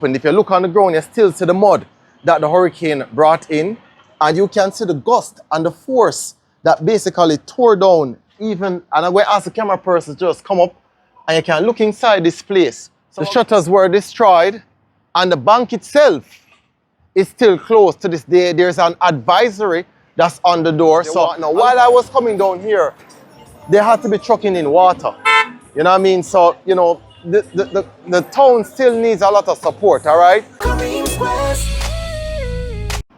And if you look on the ground, you still see the mud that the hurricane brought in. And you can see the gust and the force that basically tore down even, and I'm going to ask the camera person to just come up and you can look inside this place. So the shutters were destroyed and the bank itself is still closed to this day. There's an advisory that's on the door. So now while I was coming down here, they had to be trucking in water. You know what I mean? So, you know, the town still needs a lot of support, all right?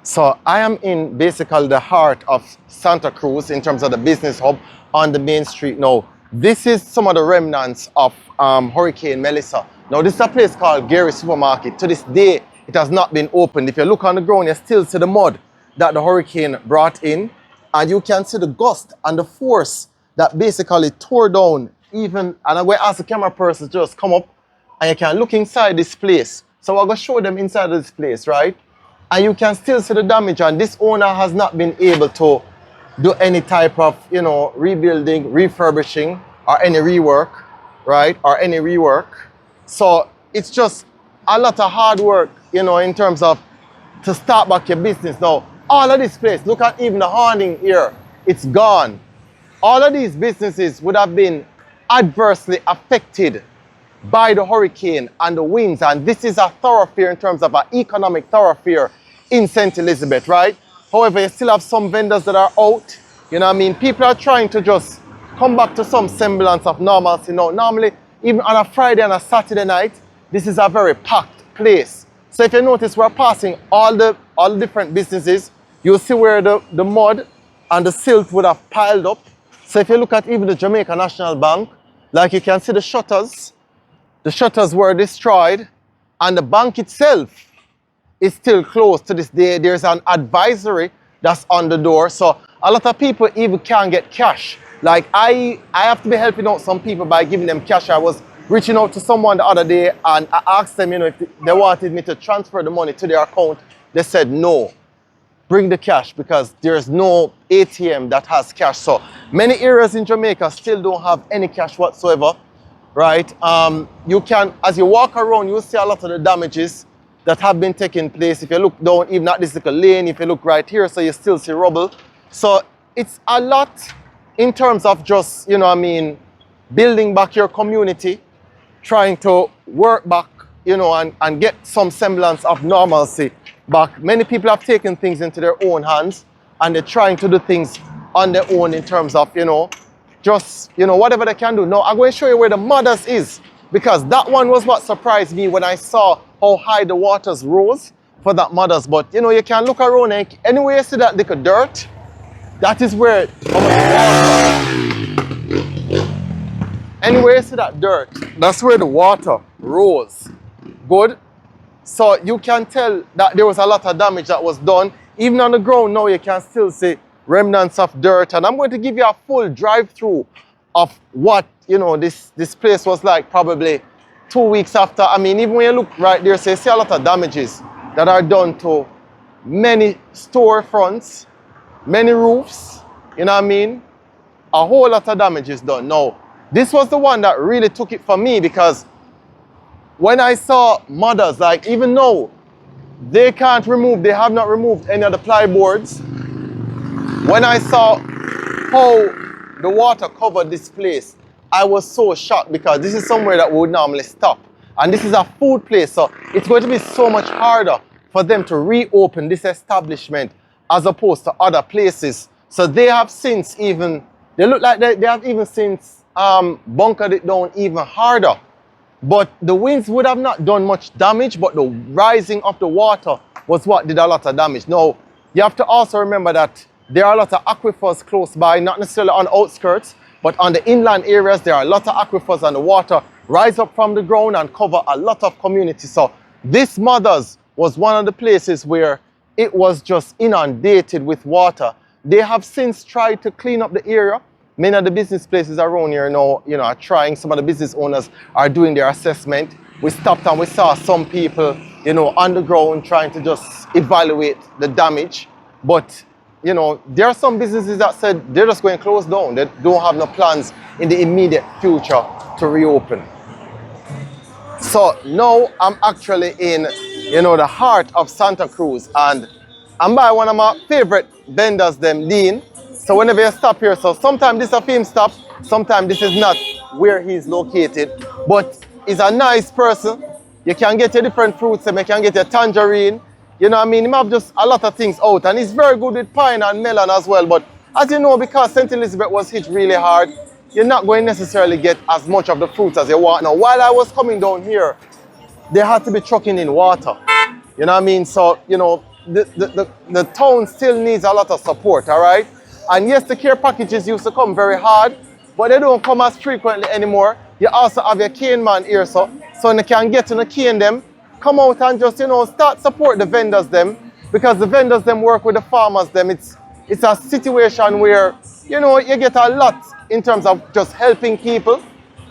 So I am in basically the heart of Santa Cruz in terms of the business hub on the main street now. This is some of the remnants of Hurricane Melissa. Now this is a place called Gary's Supermarket. To this day, it has not been opened. If you look on the ground, you still see the mud that the hurricane brought in. And you can see the gust and the force that basically tore down even, and I'm going to ask the camera person to just come up and you can look inside this place. So I'm going to show them inside this place, right? And you can still see the damage, and this owner has not been able to do any type of, you know, rebuilding, refurbishing, or any rework, right? Or any rework. So it's just a lot of hard work, you know, in terms of to start back your business. Now, all of this place, look at even the awning here, it's gone. All of these businesses would have been adversely affected by the hurricane and the winds, and this is a thoroughfare in terms of an economic thoroughfare in St. Elizabeth, right? However, you still have some vendors that are out, you know what I mean? People are trying to just come back to some semblance of normalcy now. Normally, even on a Friday and a Saturday night, this is a very packed place. So if you notice, we're passing all the different businesses. You'll see where the mud and the silt would have piled up. So if you look at even the Jamaica National Bank, like you can see the shutters were destroyed and the bank itself is still closed to this day. There's an advisory that's on the door. So a lot of people even can't get cash. Like I have to be helping out some people by giving them cash. I was reaching out to someone the other day and I asked them, you know, if they wanted me to transfer the money to their account. They said no. Bring the cash because there's no ATM that has cash. So many areas in Jamaica still don't have any cash whatsoever, right? You can, as you walk around, you'll see a lot of the damages that have been taking place. If you look down, even at this little lane, if you look right here, so you still see rubble. So it's a lot in terms of just, you know what I mean, building back your community, trying to work back, you know, and get some semblance of normalcy back. Many people have taken things into their own hands and they're trying to do things on their own in terms of, you know, just, you know, whatever they can do. Now, I'm going to show you where the mothers is because that one was what surprised me when I saw how high the waters rose for that mothers. But, you know, you can look around and anywhere you see that little dirt, that is where, anywhere you see that dirt, that's where the water rose. Good. So you can tell that there was a lot of damage that was done. Even on the ground now, you can still see remnants of dirt. And I'm going to give you a full drive-through of what, you know, this place was like probably 2 weeks after. I mean, even when you look right there, so you see a lot of damages that are done to many storefronts, many roofs, you know what I mean? A whole lot of damage is done. Now, this was the one that really took it for me because when I saw mothers, like even now, they have not removed any of the plyboards. When I saw how the water covered this place, I was so shocked because this is somewhere that we would normally stop. And this is a food place, so it's going to be so much harder for them to reopen this establishment as opposed to other places. So they have since they look like they have even since bunkered it down even harder. But the winds would have not done much damage, but the rising of the water was what did a lot of damage. Now, you have to also remember that there are a lot of aquifers close by, not necessarily on the outskirts, but on the inland areas, there are a lot of aquifers and the water rise up from the ground and cover a lot of communities. So this Mothers was one of the places where it was just inundated with water. They have since tried to clean up the area. Many of the business places around here now, you know, are trying. Some of the business owners are doing their assessment. We stopped and we saw some people, you know, on the ground trying to just evaluate the damage. But, you know, there are some businesses that said they're just going to close down. They don't have no plans in the immediate future to reopen. So now I'm actually in, the heart of Santa Cruz, and I'm by one of my favorite vendors, them Dean. So whenever you stop here, so sometimes this is a film stop, sometimes this is not where he's located, but he's a nice person. You can get your different fruits, and you can get your tangerine. You know what I mean? He have just a lot of things out, and he's very good with pine and melon as well. But as you know, because St. Elizabeth was hit really hard, you're not going to necessarily get as much of the fruits as you want. Now, while I was coming down here, they had to be trucking in water. You know what I mean? So, the town still needs a lot of support, all right? And yes, the care packages used to come very hard, but they don't come as frequently anymore. You also have your cane man here, so you can get to the cane them, come out and just, start support the vendors them, because the vendors them work with the farmers them. It's a situation where, you get a lot in terms of just helping people.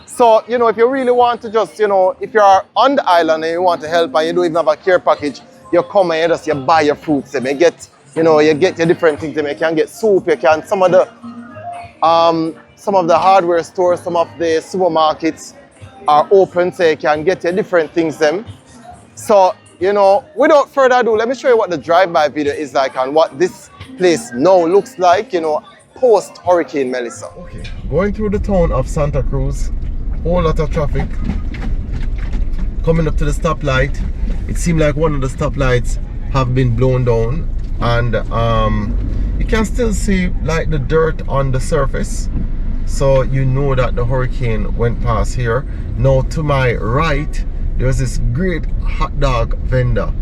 So, if you really want to just, if you're on the island and you want to help and you don't even have a care package, you come and you buy your fruits and you get, you get your different things. You can get soup, you can, some of the hardware stores, some of the supermarkets are open, so you can get your different things them. So, without further ado, let me show you what the drive-by video is like and what this place now looks like, post Hurricane Melissa. Okay, going through the town of Santa Cruz, whole lot of traffic. Coming up to the stoplight, it seemed like one of the stoplights have been blown down, and you can still see like the dirt on the surface, so you know that the hurricane went past here. Now to my right, there's this great hot dog vendor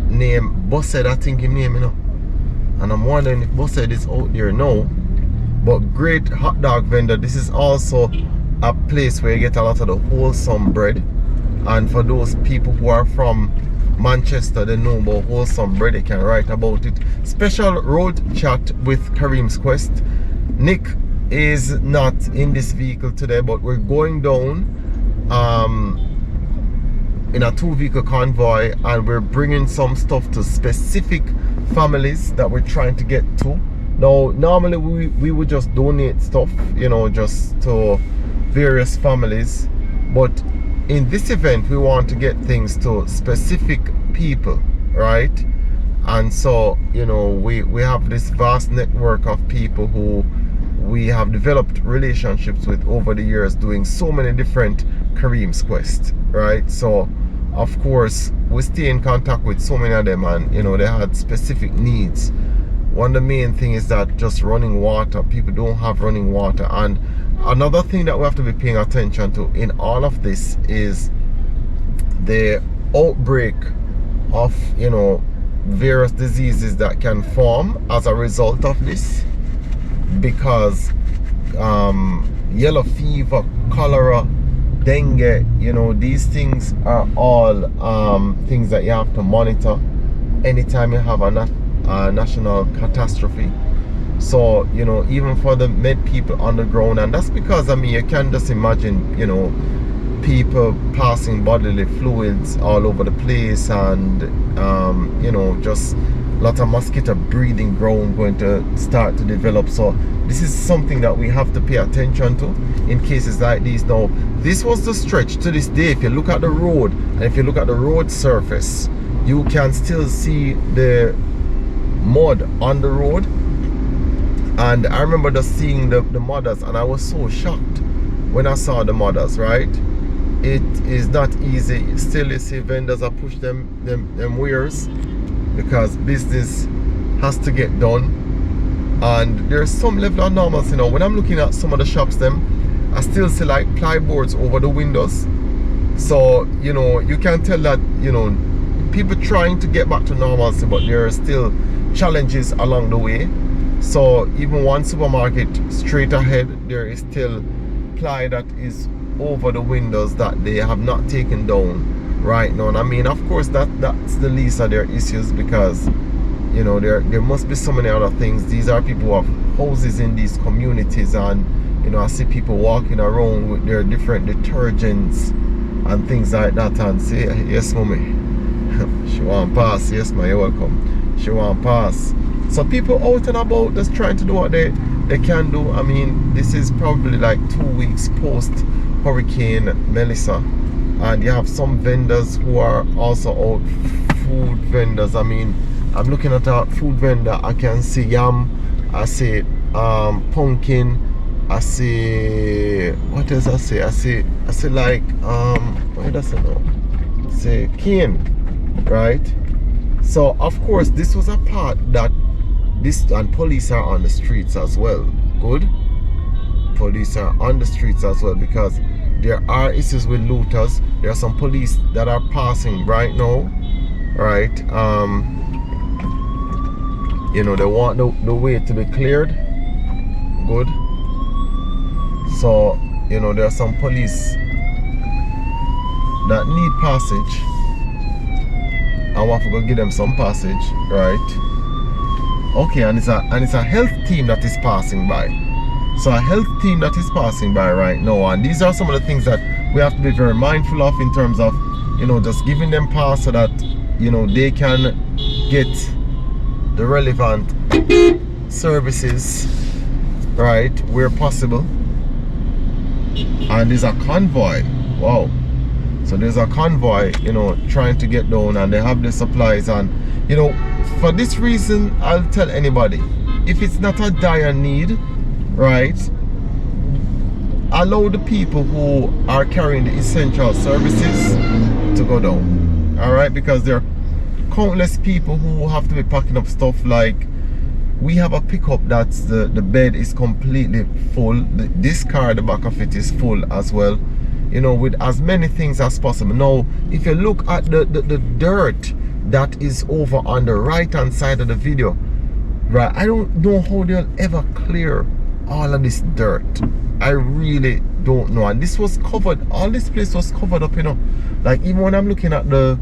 named Bossed, I think his name, and I'm wondering if Bossed is out there now. But great hot dog vendor. This is also a place where you get a lot of the wholesome bread, and for those people who are from Manchester, they know about wholesome bread, they can write about it. Special road chat with Kareems Quest. Nick is not in this vehicle today, but we're going down in a 2-vehicle convoy, and we're bringing some stuff to specific families that we're trying to get to. Now, normally we would just donate stuff, just to various families, but in this event we want to get things to specific people, right? And so, we have this vast network of people who we have developed relationships with over the years, doing so many different Kareems Quest, right? So of course we stay in contact with so many of them, and they had specific needs. One of the main things is that just running water, people don't have running water. And another thing that we have to be paying attention to in all of this is the outbreak of various diseases that can form as a result of this, because yellow fever, cholera, dengue, these things are all things that you have to monitor anytime you have a national catastrophe. So even for the med people on the ground, and that's because you can just imagine people passing bodily fluids all over the place, and just a lot of mosquito breeding ground going to start to develop. So this is something that we have to pay attention to in cases like these. Now, this was the stretch to this day. If you look at the road, and if you look at the road surface, you can still see the mud on the road. And I remember just seeing the mothers, and I was so shocked when I saw the mothers, right? It is not easy. Still, you see vendors are push them wares, because business has to get done, and there's some level of normalcy now. When I'm looking at some of the shops I still see like plyboards over the windows. So you can tell that people trying to get back to normalcy, but there are still challenges along the way. So even one supermarket straight ahead, there is still ply that is over the windows that they have not taken down right now. And of course that's the least of their issues, because there must be so many other things. These are people who have houses in these communities, and I see people walking around with their different detergents and things like that, and say, yes mommy, she want pass, yes ma, you're welcome, she want pass. So people out and about just trying to do what they can do. This is probably like 2 weeks post Hurricane Melissa, and you have some vendors who are also out, food vendors. I mean, I'm looking at a food vendor. I can see yam, I see pumpkin, I see, what else I see? I see like what does it know? Say cane, right? So of course this was a part that this, and police are on the streets as well. Good. Police are on the streets as well, because there are issues with looters. There are some police that are passing right now, right? You know, they want the way to be cleared. Good. So, you know, there are some police that need passage. I want to go give them some passage, right? Okay, and it's a health team that is passing by. So a health team that is passing by right now, and these are some of the things that we have to be very mindful of in terms of, you know, just giving them pass so that, you know, they can get the relevant services, right, where possible. And there's a convoy. Wow. So there's a convoy, you know, trying to get down, and they have the supplies. And, you know, for this reason, I'll tell anybody, if it's not a dire need, right, allow the people who are carrying the essential services to go down. All right, because there are countless people who have to be packing up stuff. Like, we have a pickup that's the bed is completely full. This car, the back of it is full as well, you know, with as many things as possible. Now, if you look at the dirt that is over on the right hand side of the video, right, I don't know how they'll ever clear all of this dirt. I really don't know. And this was covered, all this place was covered up, you know. Like, even when I'm looking at the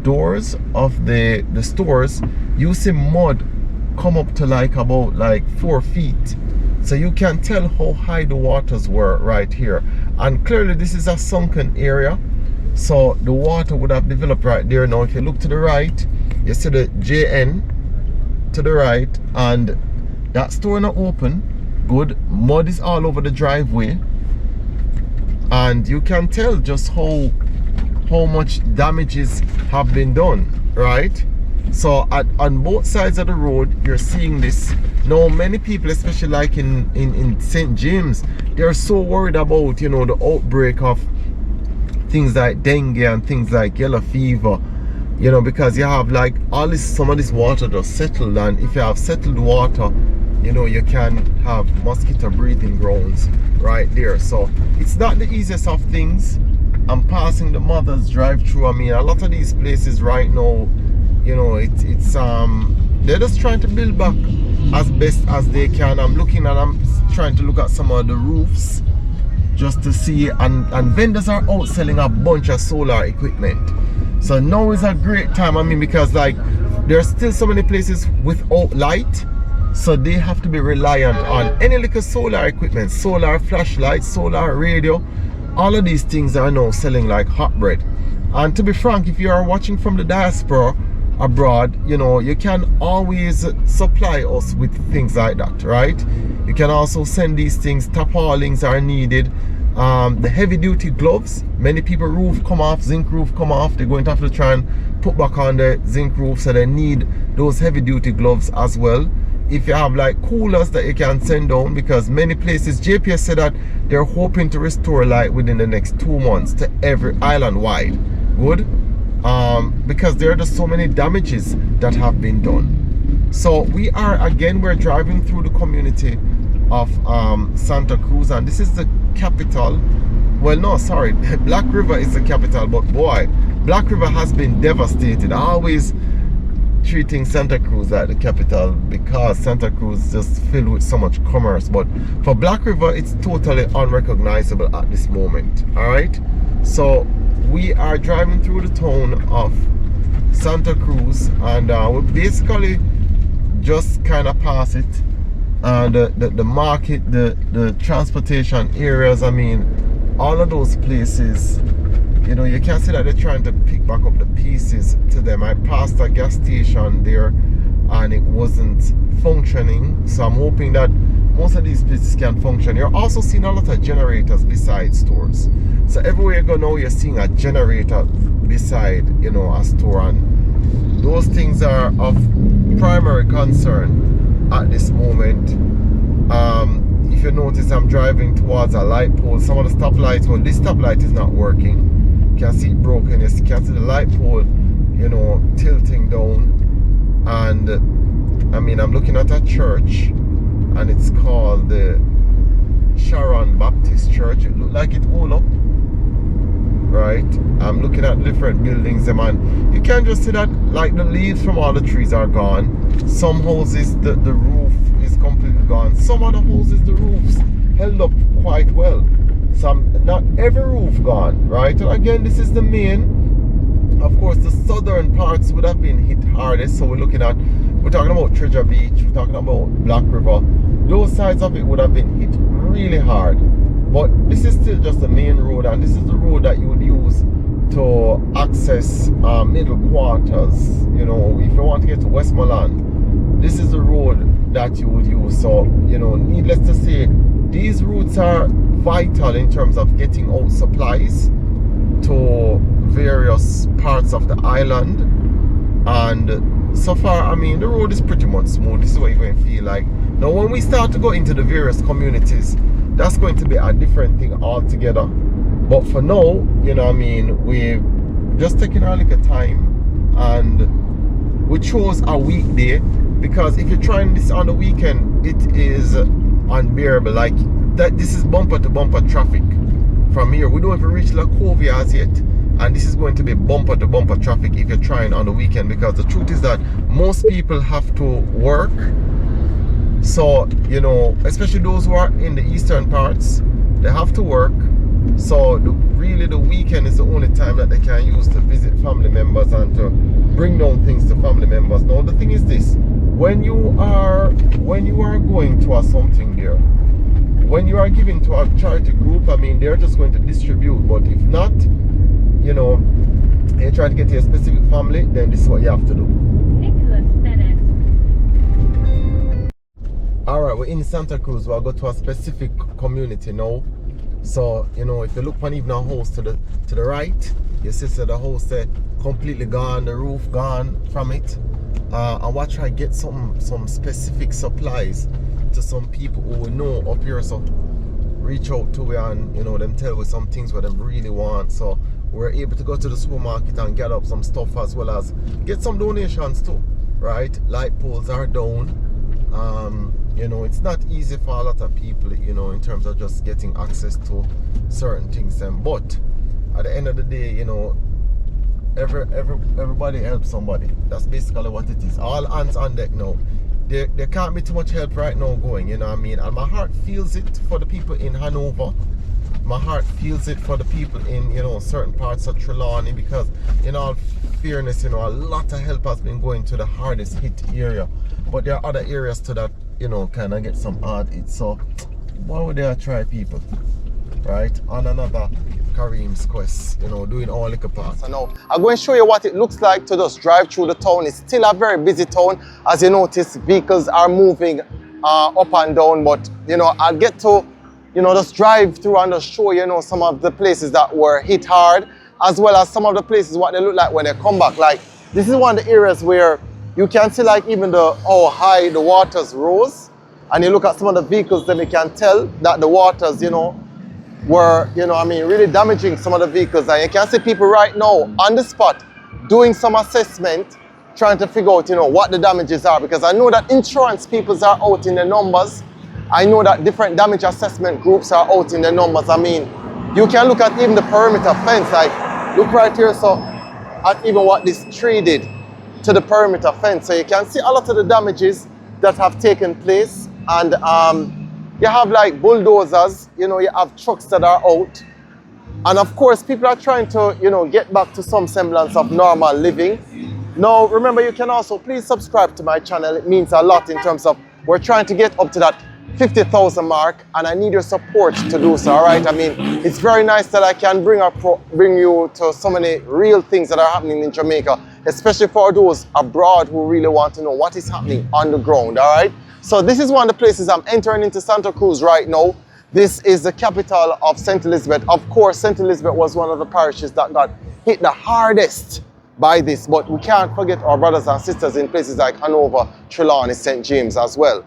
doors of the stores, you see mud come up to like about like 4 feet. So you can tell how high the waters were right here. And clearly this is a sunken area, so the water would have developed right there. Now if you look to the right, you see the JN to the right, and that store not open. Good. Mud is all over the driveway, and you can tell just how much damages have been done, right? So on both sides of the road, you're seeing this. Now, many people, especially like in St. James, they're so worried about, you know, the outbreak of things like dengue and things like yellow fever, you know, because you have like all this, some of this water just settled, and if you have settled water, you know, you can have mosquito breeding grounds right there. So it's not the easiest of things. I'm passing the mother's drive-through. I mean, a lot of these places right now, you know, it's they're just trying to build back as best as they can. I'm trying to look at some of the roofs just to see, and vendors are out selling a bunch of solar equipment. So now is a great time, I mean, because like there are still so many places without light, so they have to be reliant on any little solar equipment, solar flashlights, solar radio. All of these things are now selling like hot bread. And to be frank, if you are watching from the diaspora abroad, you know, you can always supply us with things like that, right? You can also send these things. Tarpaulins are needed. The heavy duty gloves, many people roof come off, zinc roof come off, they're going to have to try and put back on the zinc roof, so they need those heavy duty gloves as well. If you have like coolers that you can send down, because many places, JPS said that they're hoping to restore light within the next 2 months to every island wide. Good. Because there are just so many damages that have been done. So we're driving through the community of Santa Cruz, and this is the capital. Well, no, sorry, Black River is the capital, but boy, Black River has been devastated. I always treating Santa Cruz like the capital because Santa Cruz is just filled with so much commerce, but for Black River it's totally unrecognizable at this moment. All right, so we are driving through the town of Santa Cruz, and we basically just kind of pass it, and the market, the transportation areas, I mean, all of those places, you know, you can see that they're trying to pick back up the pieces to them. I passed a gas station there and it wasn't functioning, so I'm hoping that most of these places can function. You're also seeing a lot of generators beside stores. So everywhere you go now, you're seeing a generator beside, you know, a store, and those things are of primary concern at this moment. If you notice, I'm driving towards a light pole. Some of the stoplights, well, this stoplight is not working. You can see it broken. You can see the light pole, you know, tilting down. And I mean, I'm looking at a church, and it's called the Sharon Baptist Church. It looks like it all up, right? I'm looking at different buildings, and you can just see that, like, the leaves from all the trees are gone. Some houses, the roof is completely gone. Some other houses, the roofs held up quite well. Not every roof gone, right? And again, this is the main. Of course, the southern parts would have been hit hardest. So we're talking about Treasure Beach, we're talking about Black River. Those sides of it would have been hit really hard. But this is still just the main road, and this is the road that you would use to access middle quarters. You know, if you want to get to Westmoreland, this is the road that you would use. So, you know, needless to say, these routes are vital in terms of getting out supplies to various parts of the island. And so far, I mean, the road is pretty much smooth. This is what you're going to feel like. Now, when we start to go into the various communities, that's going to be a different thing altogether. But for now, you know what I mean, we've just taken our little time, and we chose a weekday, because if you're trying this on the weekend, it is unbearable. Like that, this is bumper to bumper traffic from here. We don't even reach La Covia as yet, and this is going to be bumper to bumper traffic if you're trying on the weekend, because the truth is that most people have to work. So, you know, especially those who are in the eastern parts, they have to work. So really the weekend is the only time that they can use to visit family members and to bring down things to family members. Now the thing is this: when you are going to something there, when you are giving to a charity group, I mean, they're just going to distribute. But if not, you know, you try to get to a specific family, then this is what you have to do. Alright, we're in Santa Cruz. We'll go to a specific community now. So, you know, if you look on even a house to the right, you see the house there completely gone, the roof gone from it. And we'll try to get some specific supplies to some people who we know up here. So reach out to we, and, you know, them tell we some things what them really want. So we're able to go to the supermarket and get up some stuff, as well as get some donations too, right? Light poles are down. You know, it's not easy for a lot of people, you know, in terms of just getting access to certain things. But at the end of the day, you know, everybody helps somebody. That's basically what it is. All hands on deck now. There can't be too much help right now going, you know what I mean? And my heart feels it for the people in Hanover. My heart feels it for the people in, you know, certain parts of Trelawney, because in all fairness, you know, a lot of help has been going to the hardest hit area. But there are other areas to that, you know, kind of get some hard hits. So why would they try, people, right? On another Kareems quest, you know, doing our little part. So now I'm going to show you what it looks like to just drive through the town. It's still a very busy town. As you notice, vehicles are moving up and down. But, you know, I'll get to, you know, just drive through and just show, you know, some of the places that were hit hard, as well as some of the places what they look like when they come back. Like, this is one of the areas where you can see, like, even how high the waters rose, and you look at some of the vehicles, then you can tell that the waters, you know, were, you know, I mean, really damaging some of the vehicles. And you can see people right now on the spot doing some assessment, trying to figure out, you know, what the damages are, because I know that insurance people are out in the numbers. I know that different damage assessment groups are out in the numbers. I mean, you can look at even the perimeter fence. Like, look right here, so at even what this tree did to the perimeter fence. So you can see a lot of the damages that have taken place. And you have like bulldozers, you know, you have trucks that are out. And of course, people are trying to, you know, get back to some semblance of normal living. Now, remember, you can also please subscribe to my channel. It means a lot in terms of, we're trying to get up to that 50,000 mark, and I need your support to do so, all right? I mean, it's very nice that I can bring you to so many real things that are happening in Jamaica, especially for those abroad who really want to know what is happening on the ground, all right? So this is one of the places I'm entering into Santa Cruz right now. This is the capital of St. Elizabeth. Of course, St. Elizabeth was one of the parishes that got hit the hardest by this, but we can't forget our brothers and sisters in places like Hanover, Trelawney, St. James as well.